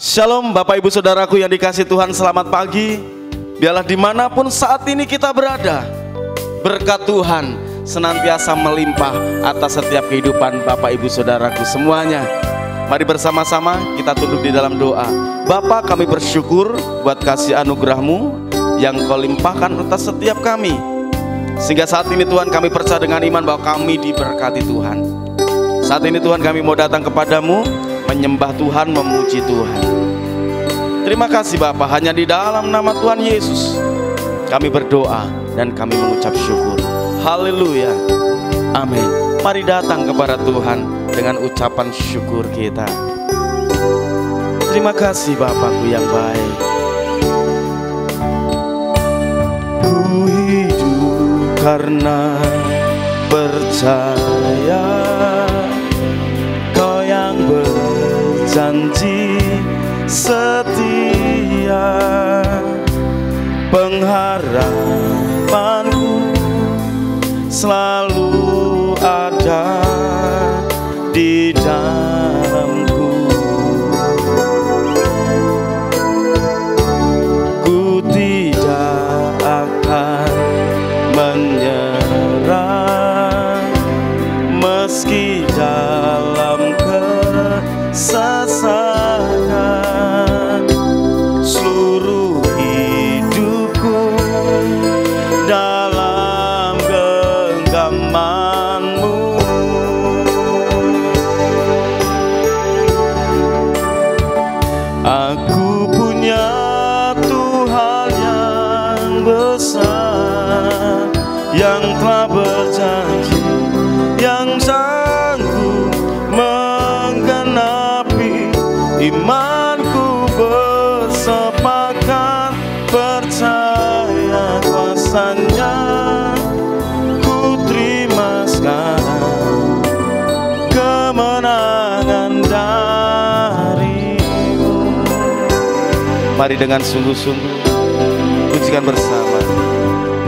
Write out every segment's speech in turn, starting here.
Shalom Bapak Ibu Saudaraku yang dikasihi Tuhan, selamat pagi. Biarlah dimanapun saat ini kita berada, berkat Tuhan senantiasa melimpah atas setiap kehidupan Bapak Ibu Saudaraku semuanya. Mari bersama-sama kita tunduk di dalam doa. Bapa, kami bersyukur buat kasih anugerah-Mu yang Kau limpahkan atas setiap kami, sehingga saat ini Tuhan kami percaya dengan iman bahwa kami diberkati Tuhan. Saat ini Tuhan kami mau datang kepadamu, menyembah Tuhan, memuji Tuhan. Terima kasih Bapa, hanya di dalam nama Tuhan Yesus kami berdoa dan kami mengucap syukur. Haleluya, amin. Mari datang kepada Tuhan dengan ucapan syukur kita. Terima kasih Bapakku yang baik. Ku hidup karena percaya Kau yang berjanji setia, pengharapanku selalu ada di dalamku. Ku tidak akan menyerah meski dalam kesesakan. Seluruh hidupku dalam genggaman-Mu. Aku punya Tuhan yang besar, yang telah berjanji, yang sanggup menggenapi imanku. Bersepakat percaya kuasa-Nya, ku terima sekarang kemenangan dari-Mu. Mari dengan sungguh-sungguh pujikan bersama.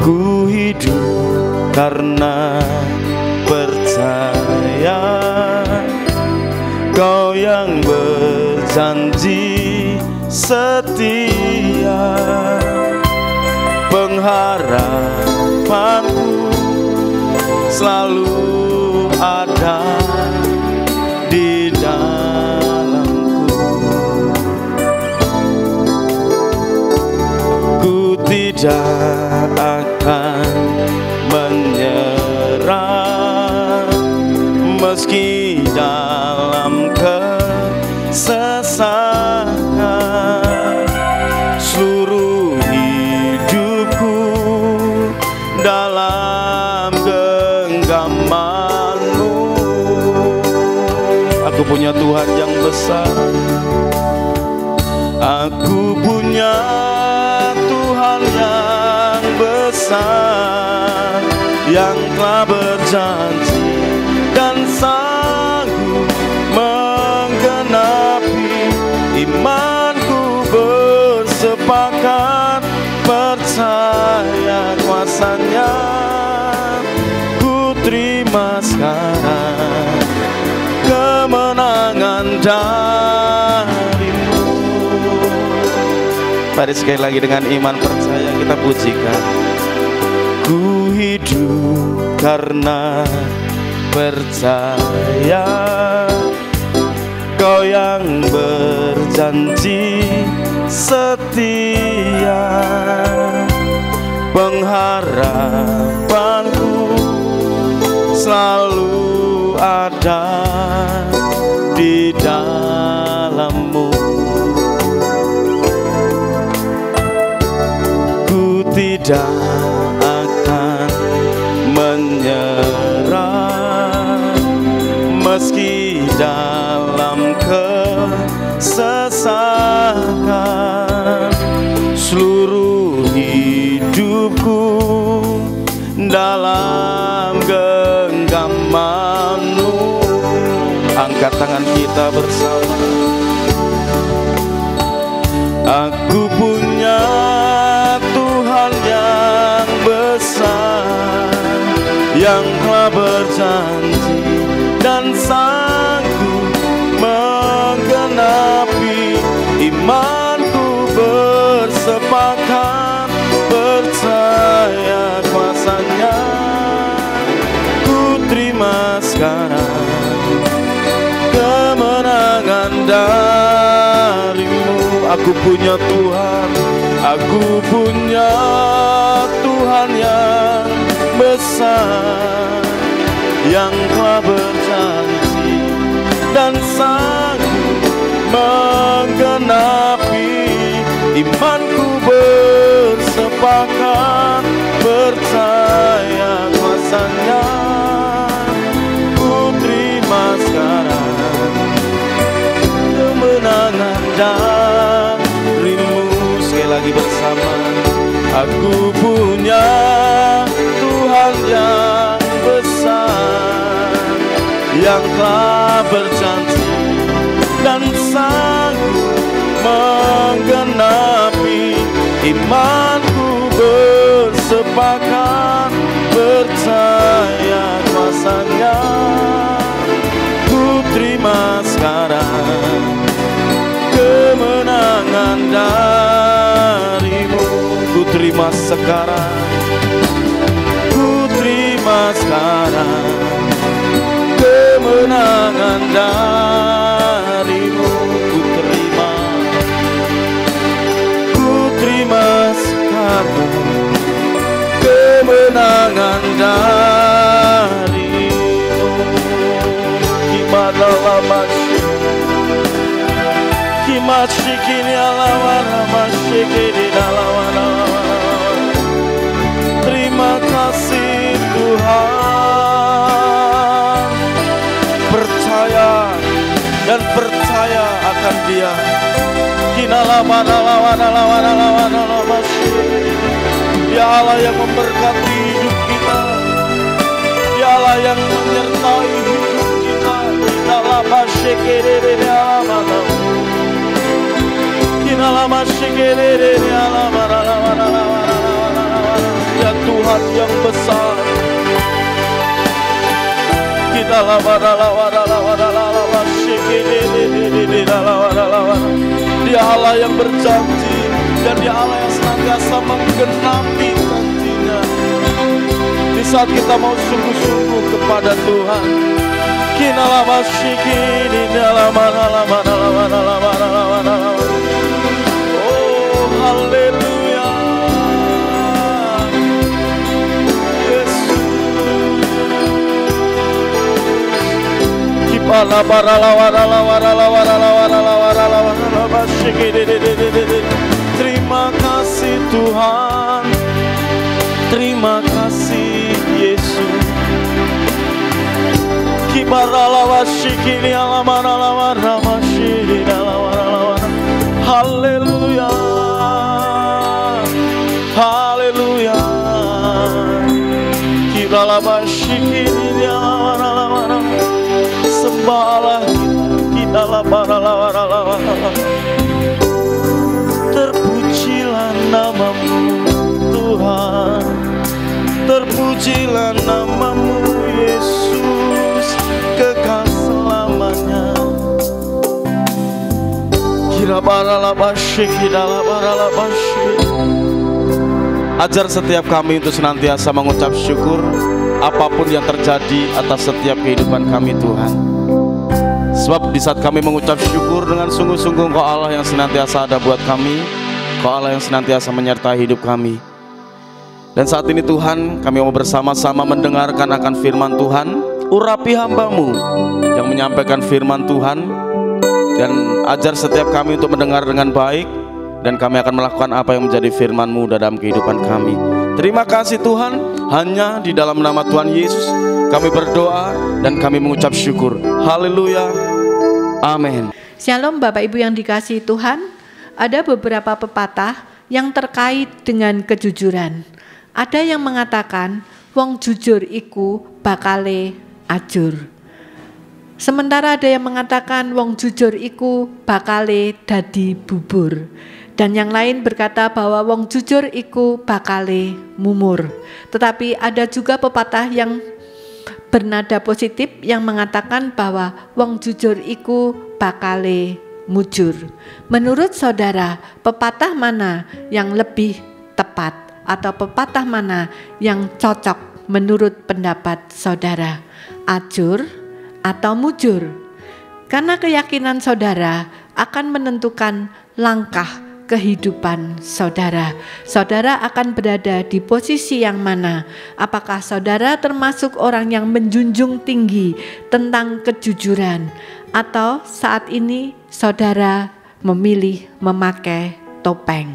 Ku hidup karena percaya Kau yang berjanji setia, pengharapanku selalu ada di dalamku. Ku tidak akan menyerah meski dalam kesesakan. Seluruh hidupku dalam genggaman-Mu. Aku punya Tuhan yang besar, aku punya Tuhan yang besar, yang telah berjanji dan sanggup menggenapi imanku. Bersepakat percaya kuasa-Nya, ku terima sekarang kemenangan dari-Mu. Mari sekali lagi dengan iman percaya kita pujikan. Ku hidup karena percaya Kau yang berjanji setia, pengharapanku selalu ada di dalam-Mu. Ku tidak akan menyerah meski dalam kesesakan. Seluruh hidupku dalam genggaman-Mu. Angkat tangan kita bersama. Aku punya Tuhan yang besar, yang telah berjanji dan sanggup menggenapi bersepakat percaya kuasa-Nya. Ku terima sekarang kemenangan dari-Mu. Aku punya Tuhan, aku punya Tuhan yang besar, yang telah berjanji dan sanggup menggenapi. Imanku bersepakat percaya kuasa-Nya. Ku terima sekarang kemenangan dari-Mu. Sekali lagi bersama. Aku punya Tuhan yang besar, yang telah berjanji dan sanggup menggenapi. Imanku bersepakat percaya kuasa-Nya. Ku terima sekarang kemenangan dari-Mu. Ku terima sekarang, ku terima sekarang kemenangan dari-Mu. Ku terima sekarang kemenangan dari-Mu. Kimadalah masyik, kimasyikini alawana masyikini alawana. Terima kasih Tuhan. Percaya dan percaya akan Dia. Dia Allah yang memberkati hidup kita, Dia Allah yang menyertai hidup kita. Ya Tuhan yang besar, kita Dia Allah yang berjanji dan Dia Allah yang senantiasa menggenapi janji-Nya. Di saat kita mau sungguh-sungguh kepada Tuhan, oh haleluya, Yesus. Terima kasih Tuhan, terima kasih Yesus. Haleluya, haleluya. Sembahlah kita, terpujilah nama-Mu Tuhan, terpujilah nama-Mu Yesus, kekal selamanya. Ajar setiap kami untuk senantiasa mengucap syukur apapun yang terjadi atas setiap kehidupan kami Tuhan. Sebab di saat kami mengucap syukur dengan sungguh-sungguh, Engkau Allah yang senantiasa ada buat kami, Engkau Allah yang senantiasa menyertai hidup kami. Dan saat ini Tuhan, kami mau bersama-sama mendengarkan akan firman Tuhan. Urapi hamba-Mu yang menyampaikan firman Tuhan, dan ajar setiap kami untuk mendengar dengan baik, dan kami akan melakukan apa yang menjadi firman-Mu dalam kehidupan kami. Terima kasih Tuhan, hanya di dalam nama Tuhan Yesus kami berdoa dan kami mengucap syukur. Haleluya, amin. Shalom Bapak Ibu yang dikasihi Tuhan. Ada beberapa pepatah yang terkait dengan kejujuran. Ada yang mengatakan wong jujur iku bakale ajur. Sementara ada yang mengatakan wong jujur iku bakale dadi bubur. Dan yang lain berkata bahwa wong jujur iku bakale mumur. Tetapi ada juga pepatah yang bernada positif yang mengatakan bahwa wong jujur iku bakale mujur. Menurut saudara, pepatah mana yang lebih tepat atau pepatah mana yang cocok menurut pendapat saudara? Ajur atau mujur? Karena keyakinan saudara akan menentukan langkah kehidupan saudara. Saudara akan berada di posisi yang mana? Apakah saudara termasuk orang yang menjunjung tinggi tentang kejujuran, atau saat ini saudara memilih memakai topeng?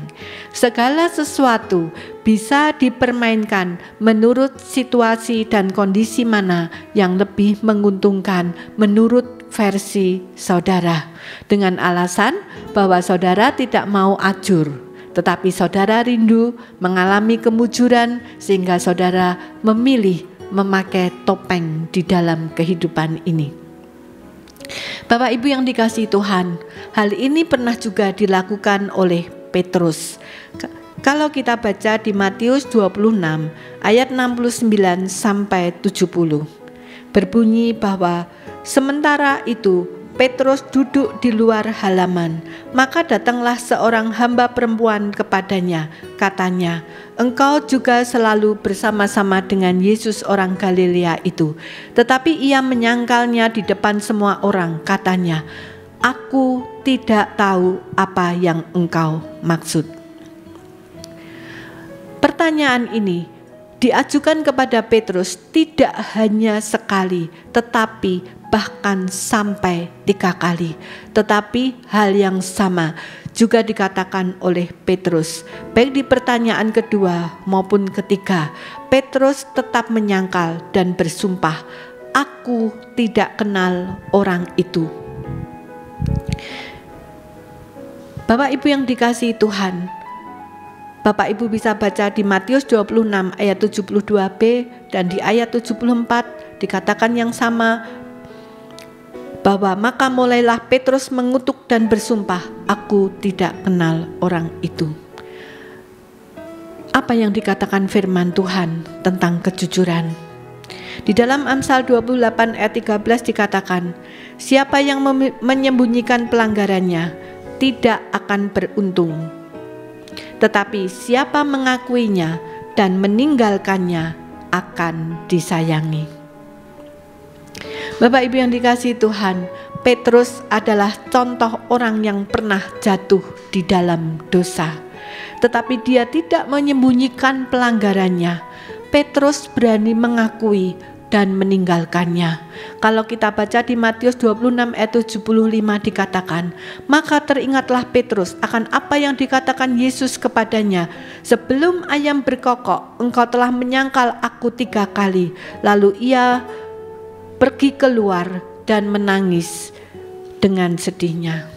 Segala sesuatu bisa dipermainkan menurut situasi dan kondisi mana yang lebih menguntungkan menurut versi saudara, dengan alasan bahwa saudara tidak mau ajur, tetapi saudara rindu mengalami kemujuran sehingga saudara memilih memakai topeng di dalam kehidupan ini. Bapak Ibu yang dikasihi Tuhan, hal ini pernah juga dilakukan oleh Petrus. Kalau kita baca di Matius 26 ayat 69 sampai 70, berbunyi bahwa sementara itu Petrus duduk di luar halaman, maka datanglah seorang hamba perempuan kepadanya, katanya, "Engkau juga selalu bersama-sama dengan Yesus orang Galilea itu." Tetapi ia menyangkalnya di depan semua orang, katanya, "Aku tidak tahu apa yang engkau maksud." Pertanyaan ini diajukan kepada Petrus tidak hanya sekali, tetapi bahkan sampai 3 kali. Tetapi hal yang sama juga dikatakan oleh Petrus, baik di pertanyaan kedua maupun ketiga. Petrus tetap menyangkal dan bersumpah, "Aku tidak kenal orang itu." Bapak Ibu yang dikasihi Tuhan, Bapak Ibu bisa baca di Matius 26 ayat 72b dan di ayat 74 dikatakan yang sama, bahwa maka mulailah Petrus mengutuk dan bersumpah, "Aku tidak kenal orang itu." Apa yang dikatakan firman Tuhan tentang kejujuran? Di dalam Amsal 28 ayat 13 dikatakan, "Siapa yang menyembunyikan pelanggarannya tidak akan beruntung. Tetapi siapa mengakuinya dan meninggalkannya akan disayangi." Bapak Ibu yang dikasihi Tuhan, Petrus adalah contoh orang yang pernah jatuh di dalam dosa, tetapi dia tidak menyembunyikan pelanggarannya. Petrus berani mengakui dan meninggalkannya. Kalau kita baca di Matius 26 ayat 75 dikatakan, "Maka teringatlah Petrus akan apa yang dikatakan Yesus kepadanya, 'Sebelum ayam berkokok, engkau telah menyangkal aku 3 kali.' Lalu ia pergi keluar dan menangis dengan sedihnya."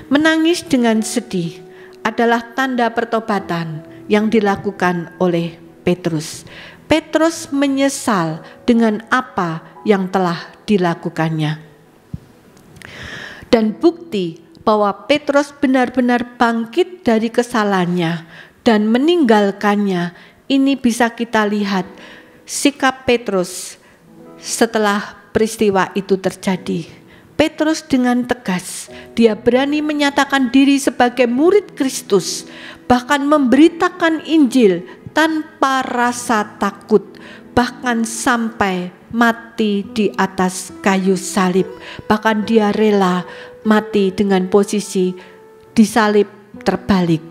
Menangis dengan sedih adalah tanda pertobatan yang dilakukan oleh Petrus. Petrus menyesal dengan apa yang telah dilakukannya. Dan bukti bahwa Petrus benar-benar bangkit dari kesalahannya dan meninggalkannya, ini bisa kita lihat sikap Petrus setelah peristiwa itu terjadi. Petrus dengan tegas, dia berani menyatakan diri sebagai murid Kristus, bahkan memberitakan Injil tanpa rasa takut, bahkan sampai mati di atas kayu salib. Bahkan dia rela mati dengan posisi disalib terbalik,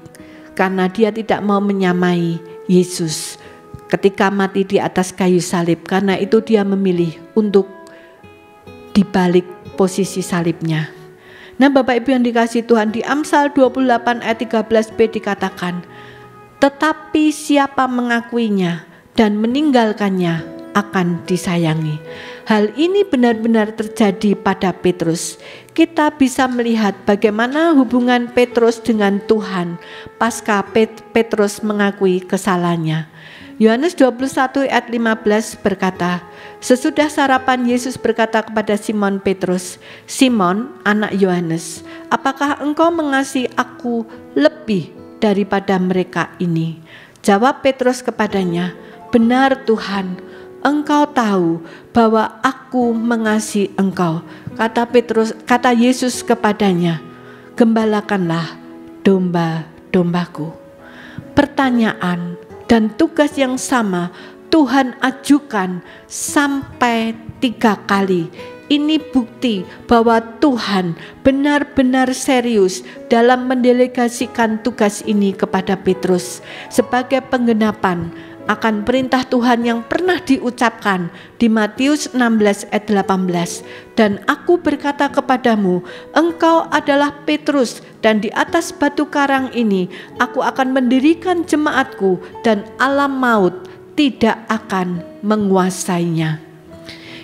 karena dia tidak mau menyamai Yesus ketika mati di atas kayu salib. Karena itu dia memilih untuk dibalik posisi salibnya. Nah Bapak Ibu yang dikasihi Tuhan, di Amsal 28 ayat 13b dikatakan, "Tetapi siapa mengakuinya dan meninggalkannya akan disayangi." Hal ini benar-benar terjadi pada Petrus. Kita bisa melihat bagaimana hubungan Petrus dengan Tuhan pasca Petrus mengakui kesalahannya. Yohanes 21 ayat 15 berkata, sesudah sarapan Yesus berkata kepada Simon Petrus, "Simon, anak Yohanes, apakah engkau mengasihi aku lebih daripada mereka ini?" Jawab Petrus kepadanya, "Benar Tuhan, engkau tahu bahwa aku mengasihi engkau." Kata Yesus kepadanya, gembalakanlah domba-dombaku. Pertanyaan dan tugas yang sama Tuhan ajukan sampai 3 kali. Ini bukti bahwa Tuhan benar-benar serius dalam mendelegasikan tugas ini kepada Petrus sebagai penggenapan akan perintah Tuhan yang pernah diucapkan di Matius 16 ayat 18. Dan aku berkata kepadamu, engkau adalah Petrus, dan di atas batu karang ini aku akan mendirikan jemaatku, dan alam maut tidak akan menguasainya.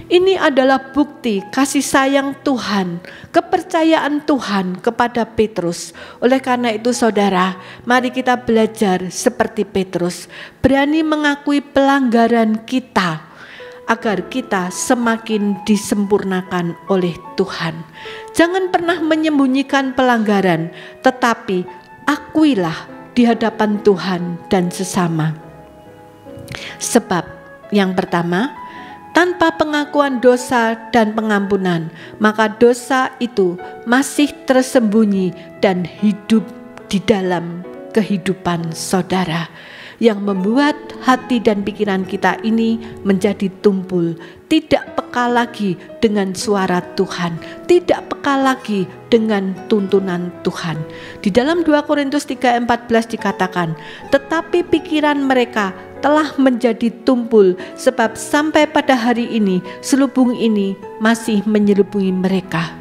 Ini adalah bukti kasih sayang Tuhan, kepercayaan Tuhan kepada Petrus. Oleh karena itu saudara, mari kita belajar seperti Petrus, berani mengakui pelanggaran kita agar kita semakin disempurnakan oleh Tuhan. Jangan pernah menyembunyikan pelanggaran, tetapi akuilah di hadapan Tuhan dan sesama. Sebab yang pertama, tanpa pengakuan dosa dan pengampunan, maka dosa itu masih tersembunyi dan hidup di dalam kehidupan saudara, yang membuat hati dan pikiran kita ini menjadi tumpul, tidak peka lagi dengan suara Tuhan, tidak peka lagi dengan tuntunan Tuhan. Di dalam 2 Korintus 3:14 dikatakan, tetapi pikiran mereka telah menjadi tumpul, sebab sampai pada hari ini selubung ini masih menyelubungi mereka.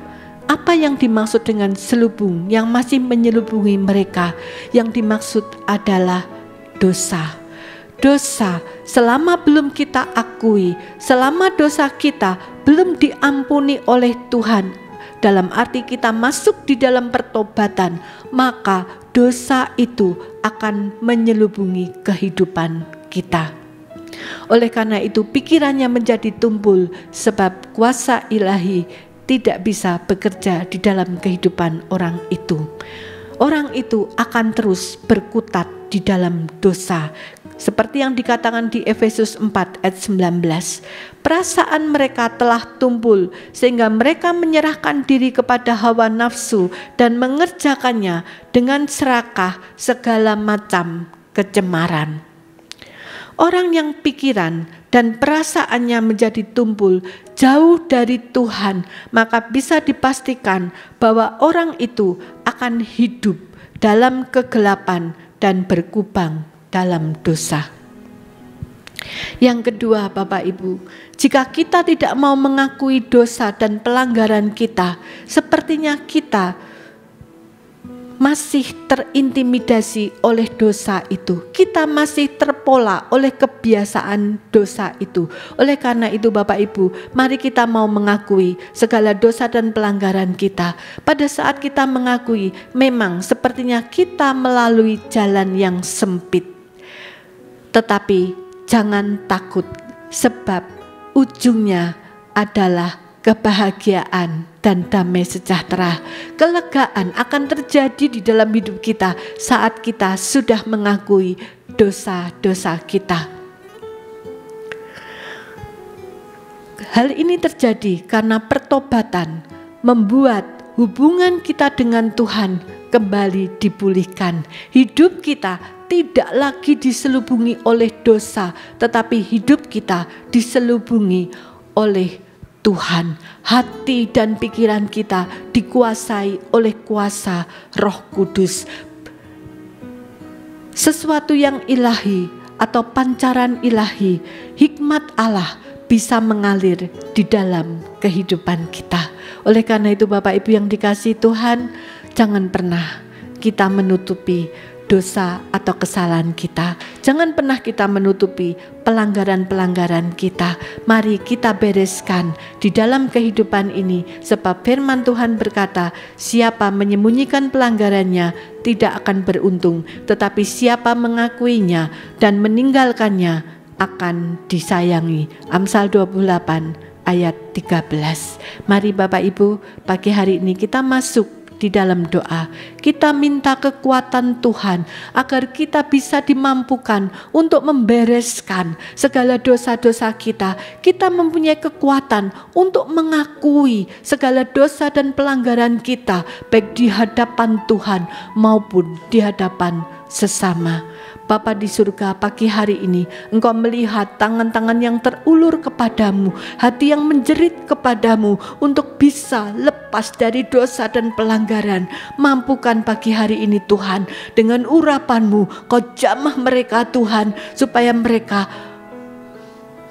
Apa yang dimaksud dengan selubung yang masih menyelubungi mereka? Yang dimaksud adalah dosa. Dosa selama belum kita akui, selama dosa kita belum diampuni oleh Tuhan, dalam arti kita masuk di dalam pertobatan, maka dosa itu akan menyelubungi kehidupan kita. Oleh karena itu pikirannya menjadi tumpul, sebab kuasa ilahi tidak bisa bekerja di dalam kehidupan orang itu. Orang itu akan terus berkutat di dalam dosa. Seperti yang dikatakan di Efesus 4 ayat 19. Perasaan mereka telah tumpul sehingga mereka menyerahkan diri kepada hawa nafsu dan mengerjakannya dengan serakah segala macam kecemaran. Orang yang pikiran dan perasaannya menjadi tumpul jauh dari Tuhan, maka bisa dipastikan bahwa orang itu akan hidup dalam kegelapan dan berkubang dalam dosa. Yang kedua, Bapak Ibu, jika kita tidak mau mengakui dosa dan pelanggaran kita, sepertinya kita masih terintimidasi oleh dosa itu. Kita masih terpola oleh kebiasaan dosa itu. Oleh karena itu Bapak Ibu, mari kita mau mengakui segala dosa dan pelanggaran kita. Pada saat kita mengakui, memang sepertinya kita melalui jalan yang sempit. Tetapi jangan takut, sebab ujungnya adalah kebahagiaan dan damai sejahtera. Kelegaan akan terjadi di dalam hidup kita saat kita sudah mengakui dosa-dosa kita. Hal ini terjadi karena pertobatan membuat hubungan kita dengan Tuhan kembali dipulihkan. Hidup kita tidak lagi diselubungi oleh dosa, tetapi hidup kita diselubungi oleh Tuhan. Hati dan pikiran kita dikuasai oleh kuasa Roh Kudus. Sesuatu yang ilahi atau pancaran ilahi, hikmat Allah bisa mengalir di dalam kehidupan kita. Oleh karena itu Bapak Ibu yang dikasihi Tuhan, jangan pernah kita menutupi dosa atau kesalahan kita. Jangan pernah kita menutupi pelanggaran-pelanggaran kita. Mari kita bereskan di dalam kehidupan ini, sebab firman Tuhan berkata, siapa menyembunyikan pelanggarannya tidak akan beruntung, tetapi siapa mengakuinya dan meninggalkannya akan disayangi. Amsal 28 ayat 13. Mari Bapak Ibu, pagi hari ini kita masuk di dalam doa. Kita minta kekuatan Tuhan agar kita bisa dimampukan untuk membereskan segala dosa-dosa kita. Kita mempunyai kekuatan untuk mengakui segala dosa dan pelanggaran kita, baik di hadapan Tuhan maupun di hadapan sesama. Bapa di surga, pagi hari ini Engkau melihat tangan-tangan yang terulur kepadamu, hati yang menjerit kepadamu untuk bisa lepas dari dosa dan pelanggaran. Mampukan pagi hari ini Tuhan, dengan urapan-Mu Kau jamah mereka Tuhan, supaya mereka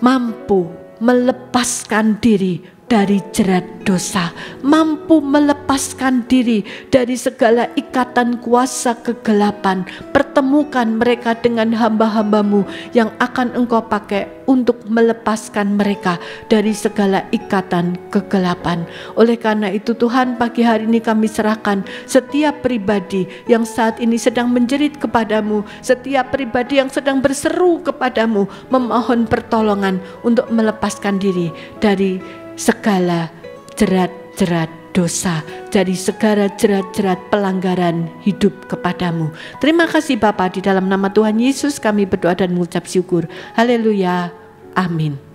mampu melepaskan diri dari jerat dosa, mampu melepaskan diri dari segala ikatan kuasa kegelapan. Pertemukan mereka dengan hamba-hamba-Mu yang akan Engkau pakai untuk melepaskan mereka dari segala ikatan kegelapan. Oleh karena itu Tuhan, pagi hari ini kami serahkan setiap pribadi yang saat ini sedang menjerit kepadamu, setiap pribadi yang sedang berseru kepadamu, memohon pertolongan untuk melepaskan diri dari segala jerat-jerat dosa, dari segala jerat-jerat pelanggaran hidup kepadamu. Terima kasih Bapa, di dalam nama Tuhan Yesus kami berdoa dan mengucap syukur. Haleluya. Amin.